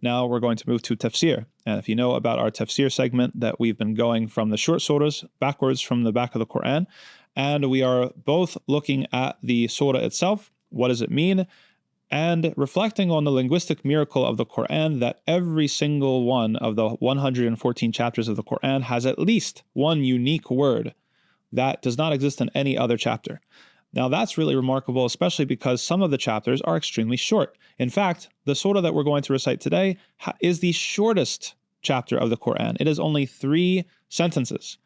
now we're going to move to tafsir. And if you know about our tafsir segment, that we've been going from the short surahs backwards from the back of the Quran, and we are both looking at the surah itself, what does it mean, and reflecting on the linguistic miracle of the Quran, that every single one of the 114 chapters of the Quran has at least one unique word that does not exist in any other chapter. Now that's really remarkable, especially because some of the chapters are extremely short. In fact, the surah that we're going to recite today is the shortest chapter of the Quran. It is only 3 sentences.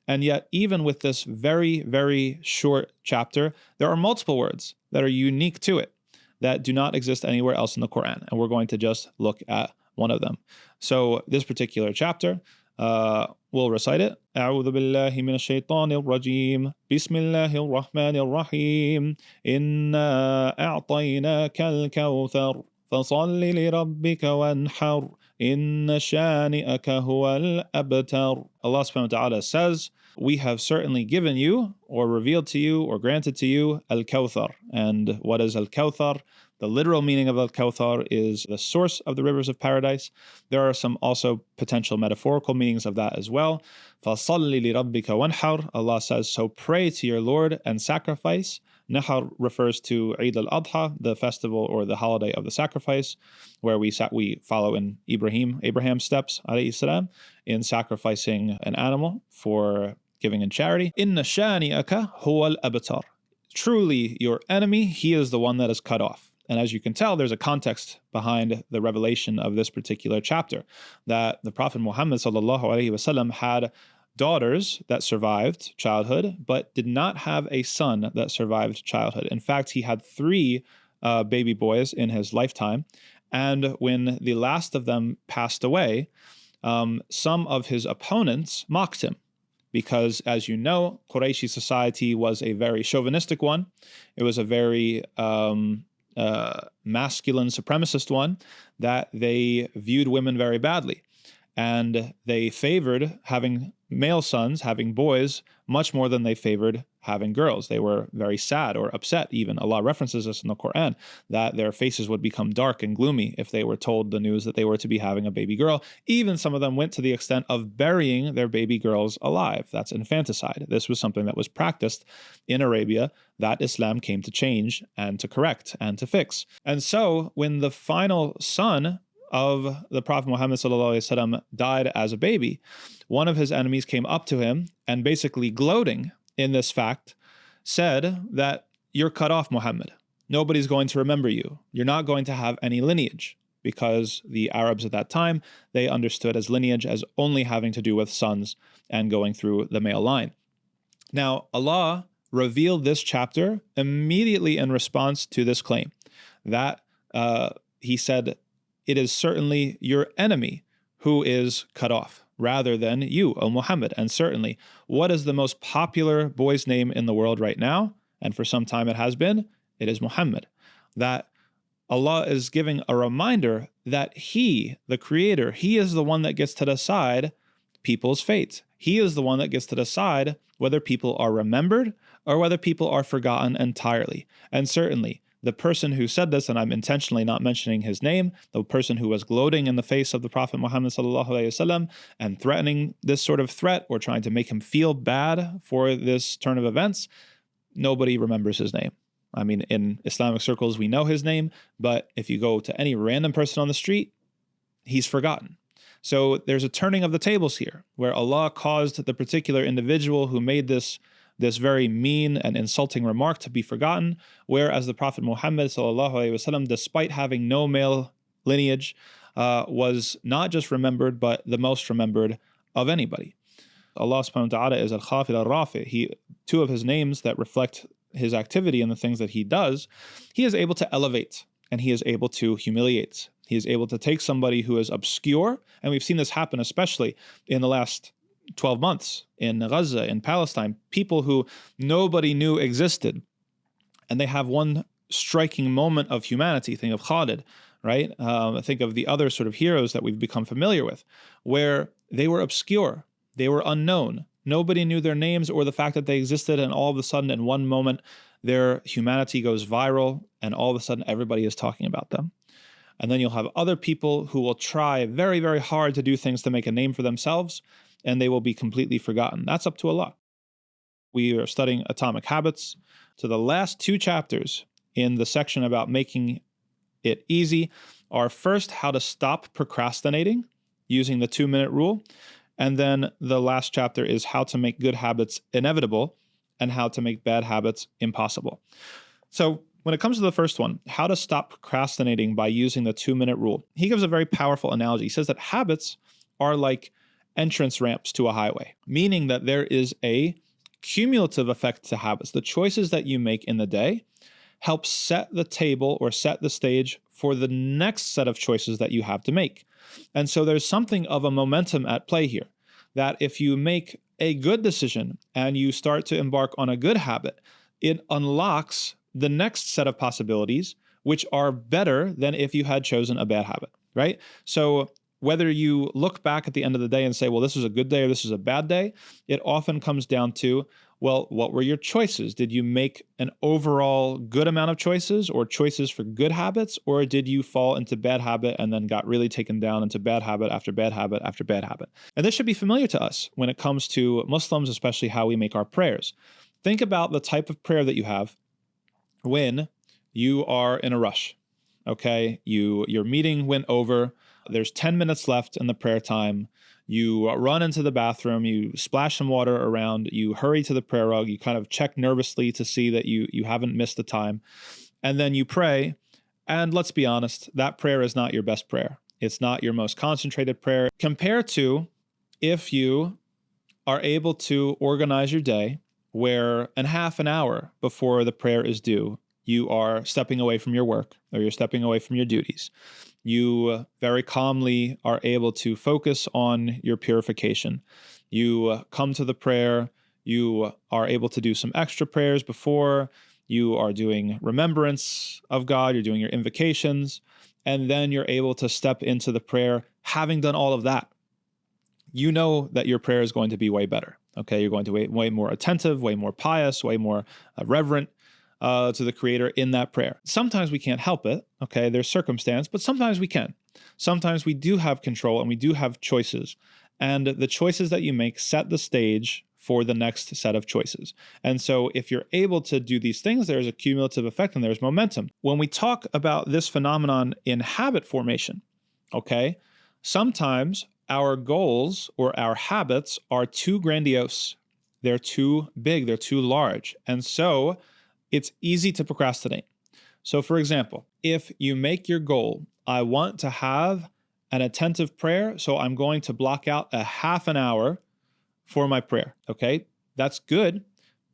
And yet, even with this very, very short chapter, there are multiple words that are unique to it that do not exist anywhere else in the Quran. And we're going to just look at one of them. So this particular chapter, we'll recite it. أعوذ بالله من الشيطان الرجيم بسم الله الرحمن الرحيم إنا أعطيناك الكوثر فصل لربك وانحر إن شانئك هو الأبتر. Allah subhanahu wa ta'ala says, we have certainly given you, or revealed to you, or granted to you, Al-Kawthar. And what is Al-Kawthar? The literal meaning of Al-Kawthar is the source of the rivers of paradise. There are some also potential metaphorical meanings of that as well. فَصَلِّ لِرَبِّكَ وَانْحَرْ. Allah says, so pray to your Lord and sacrifice. Nahar refers to Eid al-Adha, the festival or the holiday of the sacrifice, where we follow in Abraham's steps, alayhi salam, in sacrificing an animal for giving in charity. Inna shani'aka huwa al-abtar. Truly your enemy, he is the one that is cut off. And as you can tell, there's a context behind the revelation of this particular chapter, that the Prophet Muhammad sallallahu alaihi wasallam had daughters that survived childhood, but did not have a son that survived childhood. In fact, he had 3 baby boys in his lifetime. And when the last of them passed away, some of his opponents mocked him. Because, as you know, Qurayshi society was a very chauvinistic one. It was a very masculine supremacist one, that they viewed women very badly. And they favored having male sons, having boys, much more than they favored having girls. They were very sad or upset even. Allah references this in the Quran, that their faces would become dark and gloomy if they were told the news that they were to be having a baby girl. Even some of them went to the extent of burying their baby girls alive. That's infanticide. This was something that was practiced in Arabia that Islam came to change and to correct and to fix. And so when the final son of the Prophet Muhammad ﷺ died as a baby, one of his enemies came up to him and, basically gloating in this fact, said that you're cut off, Muhammad. Nobody's going to remember you. You're not going to have any lineage, because the Arabs at that time, they understood as lineage as only having to do with sons and going through the male line. Now, Allah revealed this chapter immediately in response to this claim, that he said, it is certainly your enemy who is cut off, rather than you, O Muhammad. And certainly, what is the most popular boy's name in the world right now? And for some time it has been, it is Muhammad. That Allah is giving a reminder that He, the Creator, He is the one that gets to decide people's fate. He is the one that gets to decide whether people are remembered or whether people are forgotten entirely. And certainly, the person who said this, and I'm intentionally not mentioning his name, the person who was gloating in the face of the Prophet Muhammad ﷺ and threatening this sort of threat, or trying to make him feel bad for this turn of events, nobody remembers his name. I mean, in Islamic circles, we know his name, but if you go to any random person on the street, he's forgotten. So there's a turning of the tables here, where Allah caused the particular individual who made this very mean and insulting remark to be forgotten, whereas the Prophet Muhammad ﷺ, despite having no male lineage, was not just remembered, but the most remembered of anybody. Allah subhanahu wa ta'ala is Al-Khafid Al-Rafi. 2 of his names that reflect his activity and the things that he does, he is able to elevate and he is able to humiliate. He is able to take somebody who is obscure, and we've seen this happen especially in the last 12 months in Gaza, in Palestine, people who nobody knew existed, and they have one striking moment of humanity. Think of Khalid, right? Think of the other sort of heroes that we've become familiar with, where they were obscure, they were unknown, nobody knew their names or the fact that they existed, and all of a sudden in one moment their humanity goes viral and all of a sudden everybody is talking about them. And then you'll have other people who will try very, very hard to do things to make a name for themselves, and they will be completely forgotten. That's up to Allah. We are studying Atomic Habits. So the last 2 chapters in the section about making it easy are first how to stop procrastinating using the 2-minute rule. And then the last chapter is how to make good habits inevitable and how to make bad habits impossible. So when it comes to the first one, how to stop procrastinating by using the 2-minute rule, he gives a very powerful analogy. He says that habits are like entrance ramps to a highway, meaning that there is a cumulative effect to habits. The choices that you make in the day help set the table or set the stage for the next set of choices that you have to make. And so there's something of a momentum at play here, that if you make a good decision and you start to embark on a good habit, it unlocks the next set of possibilities, which are better than if you had chosen a bad habit, right? So whether you look back at the end of the day and say, well, this is a good day or this is a bad day, it often comes down to, well, what were your choices? Did you make an overall good amount of choices or choices for good habits? Or did you fall into bad habit and then got really taken down into bad habit after bad habit after bad habit? And this should be familiar to us when it comes to Muslims, especially how we make our prayers. Think about the type of prayer that you have when you are in a rush, okay? Your meeting went over. There's 10 minutes left in the prayer time. You run into the bathroom, you splash some water around, you hurry to the prayer rug, you kind of check nervously to see that you haven't missed the time, and then you pray. And let's be honest, that prayer is not your best prayer. It's not your most concentrated prayer. Compared to if you are able to organize your day where in half an hour before the prayer is due, you are stepping away from your work or you're stepping away from your duties. You very calmly are able to focus on your purification. You come to the prayer. You are able to do some extra prayers before. You are doing remembrance of God. You're doing your invocations. And then you're able to step into the prayer having done all of that. You know that your prayer is going to be way better. Okay, you're going to be way more attentive, way more pious, way more reverent to the Creator in that prayer. Sometimes we can't help it, okay? There's circumstance, but sometimes we can. Sometimes we do have control and we do have choices. And the choices that you make set the stage for the next set of choices. And so if you're able to do these things, there's a cumulative effect and there's momentum. When we talk about this phenomenon in habit formation, okay, sometimes our goals or our habits are too grandiose. They're too big, they're too large. And so it's easy to procrastinate. So for example, if you make your goal, I want to have an attentive prayer, so I'm going to block out a half an hour for my prayer, okay? That's good,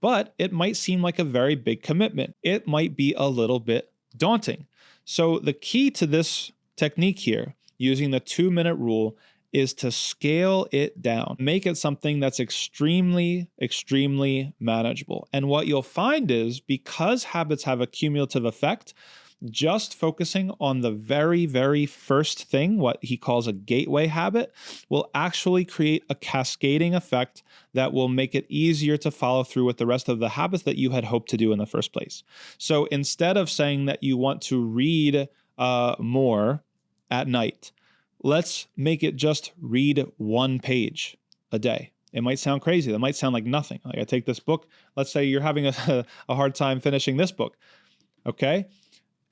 but it might seem like a very big commitment. It might be a little bit daunting. So the key to this technique here, using the 2-minute rule, is to scale it down. Make it something that's extremely, extremely manageable. And what you'll find is because habits have a cumulative effect, just focusing on the very, very first thing, what he calls a gateway habit, will actually create a cascading effect that will make it easier to follow through with the rest of the habits that you had hoped to do in the first place. So instead of saying that you want to read more at night, let's make it just read 1 page a day. It might sound crazy. That might sound like nothing. Like I take this book. Let's say you're having a hard time finishing this book, okay?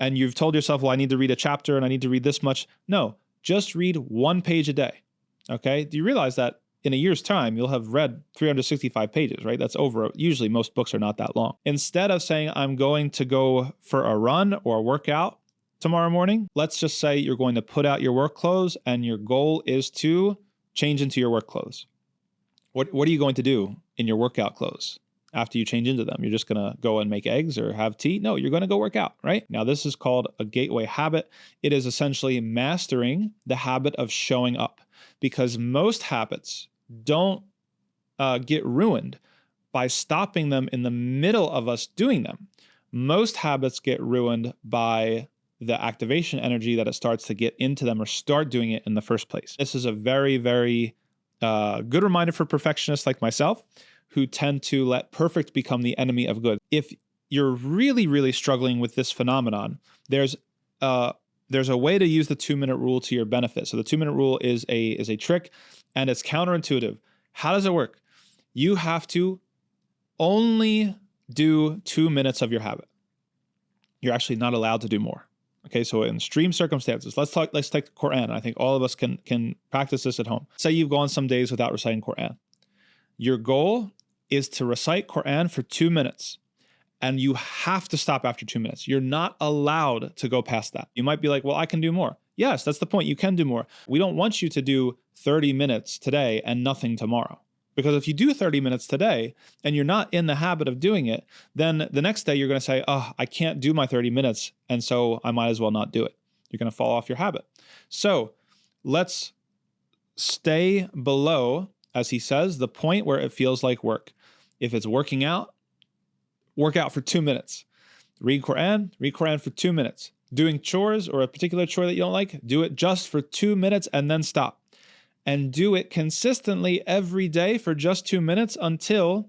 And you've told yourself, well, I need to read a chapter and I need to read this much. No, just read 1 page a day, okay? Do you realize that in a year's time, you'll have read 365 pages, right? That's over. Usually most books are not that long. Instead of saying, I'm going to go for a run or a workout tomorrow morning, let's just say you're going to put out your work clothes and your goal is to change into your work clothes. What are you going to do in your workout clothes after you change into them? You're just going to go and make eggs or have tea? No, you're going to go work out, right? Now, this is called a gateway habit. It is essentially mastering the habit of showing up, because most habits don't get ruined by stopping them in the middle of us doing them. Most habits get ruined by the activation energy that it starts to get into them or start doing it in the first place. This is a very, very good reminder for perfectionists like myself who tend to let perfect become the enemy of good. If you're really, really struggling with this phenomenon, there's a there's a way to use the 2-minute rule to your benefit. So the 2-minute rule is a trick, and it's counterintuitive. How does it work? You have to only do 2 minutes of your habit. You're actually not allowed to do more. Okay, so in extreme circumstances, let's take the Quran. I think all of us can practice this at home. Say you've gone some days without reciting Quran. Your goal is to recite Quran for 2 minutes, and you have to stop after 2 minutes. You're not allowed to go past that. You might be like, well, I can do more. Yes, that's the point. You can do more. We don't want you to do 30 minutes today and nothing tomorrow. Because if you do 30 minutes today and you're not in the habit of doing it, then the next day you're going to say, oh, I can't do my 30 minutes, and so I might as well not do it. You're going to fall off your habit. So let's stay below, as he says, the point where it feels like work. If it's working out, work out for 2 minutes. Read Quran for 2 minutes. Doing chores or a particular chore that you don't like, do it just for 2 minutes and then stop. And do it consistently every day for just 2 minutes until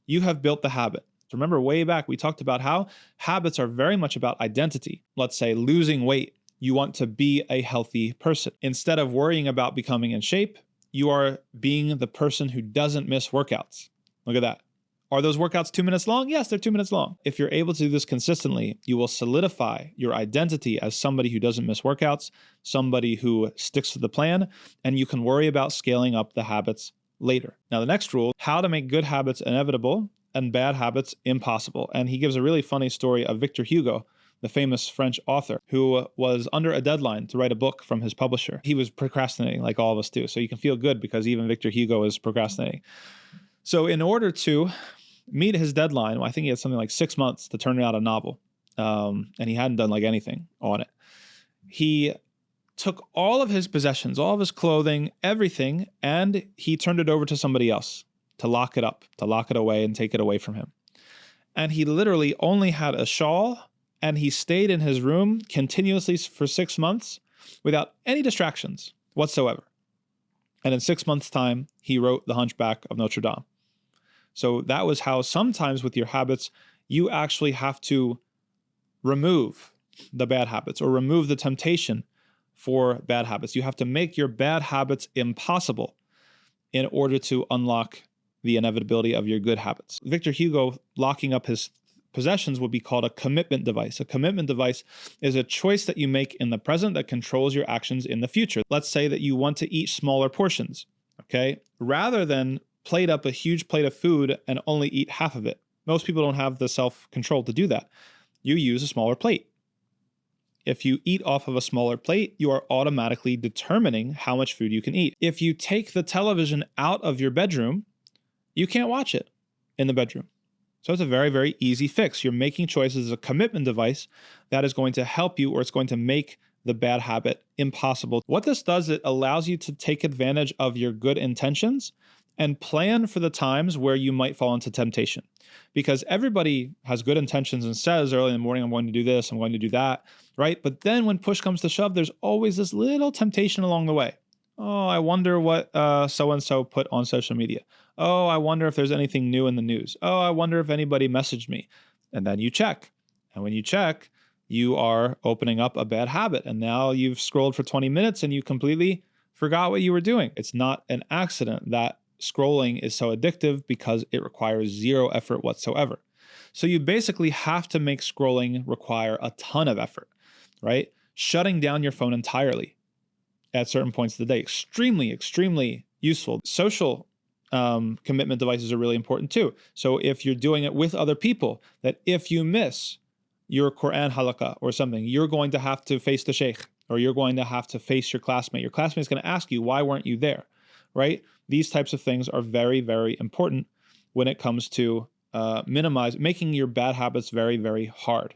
you have built the habit. Remember, way back, we talked about how habits are very much about identity. Let's say losing weight. You want to be a healthy person. Instead of worrying about becoming in shape, you are being the person who doesn't miss workouts. Look at that. Are those workouts 2 minutes long? Yes, they're 2 minutes long. If you're able to do this consistently, you will solidify your identity as somebody who doesn't miss workouts, somebody who sticks to the plan, and you can worry about scaling up the habits later. Now, the next rule, how to make good habits inevitable and bad habits impossible. And he gives a really funny story of Victor Hugo, the famous French author, who was under a deadline to write a book from his publisher. He was procrastinating like all of us do. So you can feel good because even Victor Hugo is procrastinating. So in order to meet his deadline, I think he had something like 6 months to turn out a novel, and he hadn't done like anything on it. He took all of his possessions, all of his clothing, everything, and he turned it over to somebody else to lock it up, to lock it away and take it away from him. And he literally only had a shawl, and he stayed in his room continuously for 6 months without any distractions whatsoever. And in 6 months' time, he wrote The Hunchback of Notre Dame. So that was how sometimes with your habits, you actually have to remove the bad habits or remove the temptation for bad habits. You have to make your bad habits impossible in order to unlock the inevitability of your good habits. Victor Hugo locking up his possessions would be called a commitment device. A commitment device is a choice that you make in the present that controls your actions in the future. Let's say that you want to eat smaller portions, okay? Rather than plate up a huge plate of food and only eat half of it. Most people don't have the self-control to do that. You use a smaller plate. If you eat off of a smaller plate, you are automatically determining how much food you can eat. If you take the television out of your bedroom, you can't watch it in the bedroom. So it's a very, very easy fix. You're making choices as a commitment device that is going to help you, or it's going to make the bad habit impossible. What this does, it allows you to take advantage of your good intentions and plan for the times where you might fall into temptation. Because everybody has good intentions and says early in the morning, I'm going to do this, I'm going to do that, right? But then when push comes to shove, there's always this little temptation along the way. Oh, I wonder what so-and-so put on social media. Oh, I wonder if there's anything new in the news. Oh, I wonder if anybody messaged me. And then you check. And when you check, you are opening up a bad habit. And now you've scrolled for 20 minutes and you completely forgot what you were doing. It's not an accident that scrolling is so addictive because it requires zero effort whatsoever. So you basically have to make scrolling require a ton of effort, right? Shutting down your phone entirely at certain points of the day, extremely, extremely useful. Social commitment devices are really important too. So if you're doing it with other people, that if you miss your Quran halaqah or something, you're going to have to face the sheikh, or you're going to have to face your classmate. Your classmate is going to ask you, why weren't you there, right? These types of things are very, very important when it comes to making your bad habits very, very hard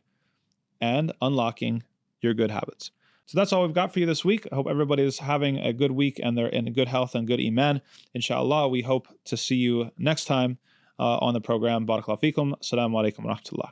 and unlocking your good habits. So that's all we've got for you this week. I hope everybody is having a good week and they're in good health and good iman. Inshallah, we hope to see you next time on the program. Barakallahu fikum. Assalamu alaikum wa rahmatullah.